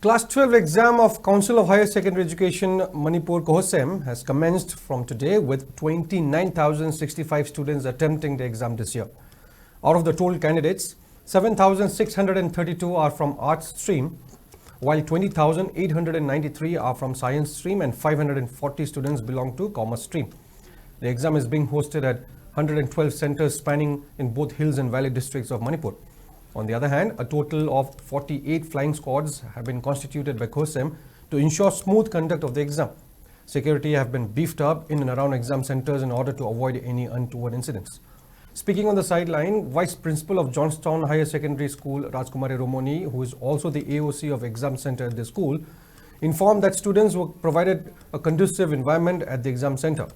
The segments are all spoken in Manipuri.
Class 12 exam of Council of Higher Secondary Education Manipur Cohsem has commenced from today with 29,065 students attempting the exam this year. Out of the total candidates, 7,632 are from arts stream, while 20,893 are from science stream and 540 students belong to commerce stream. The exam is being hosted at 112 centers spanning in both hills and valley districts of Manipur. On the other hand, a total of 48 flying squads have been constituted by Cohsem to ensure smooth conduct of the exam. Security have been beefed up in and around exam centers in order to avoid any untoward incidents. Speaking on the sideline, Vice Principal of Johnstown Higher Secondary School, Rajkumari Romani, who is also the AOC of exam center at the school, informed that students were provided a conducive environment at the exam center.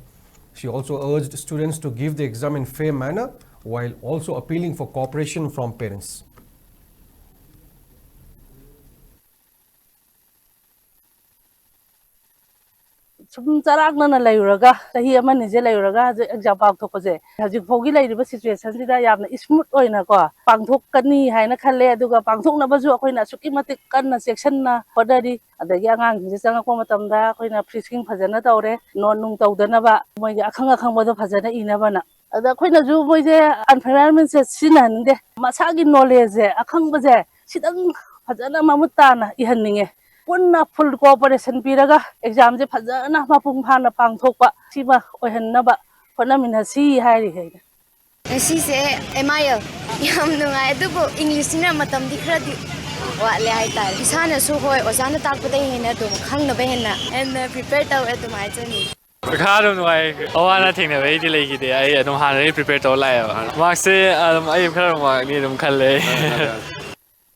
She also urged students to give the exam in fair manner, while also appealing for cooperation from parents. Charagna layuraga, the Manizela Uraga, the exam Pactocoze. As you foggy lady situation, Yam is smooth oinaco, Pangtokani, Hainakale, Duga, Pangtok Nabazu, Sukimatic Kana section for daddy, at the young Sangacomatamda, Queen of Prisking Pazana Taure, non Nuntadanaba, my Akanga Kamado Pazana in Havana. The Queen of Juboise and Parliament says Sinan, Masagi knowledge, Akangbaze, Sidan Pazana Mamutana, Ihaninge. Punna full cooperation piraga exam je phajana mapung phana pangthokpa siba oihanaba honamina si hairi he si se MIL yam nungai adubu English na matam di khradi wale hai tar isana su hoi ozana takpade hena dum khangna behena and prepare taw adumai chani Kharum nungai awana thingna bei di legi de ai adum han prepare taw lai mark se ai kharum mark ni dum khalle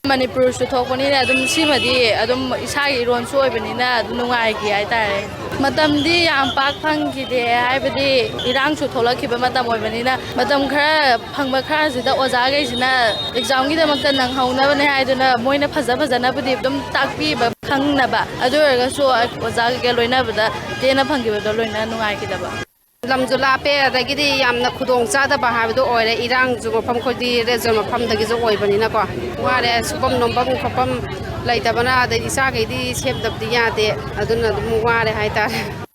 Manipur to talk on it, Adam Simadi, Adam Isai Ron Soybenina, Nungai, I die. Madame D. and Park Punky, I be the Iran to Tolaki, Madame Obenina, Madame Kra, Pangbakas, that was Agazina, examining them and how never I don't know, Moina Pazabas and never did them Taki, but Kangnaba. I do so I was Agaloina, but Dana Punky with the Luna Nuakidaba. Lamjula Ragidi Yamna Kudong Sada Bahado or Iran Zugopam Kodi, Resum of Pam the Gizoibaninaco. Where Subam Nombam Kopam Laitabana, the Isaki, the shape of the Yade, I don't know the Muare Haita.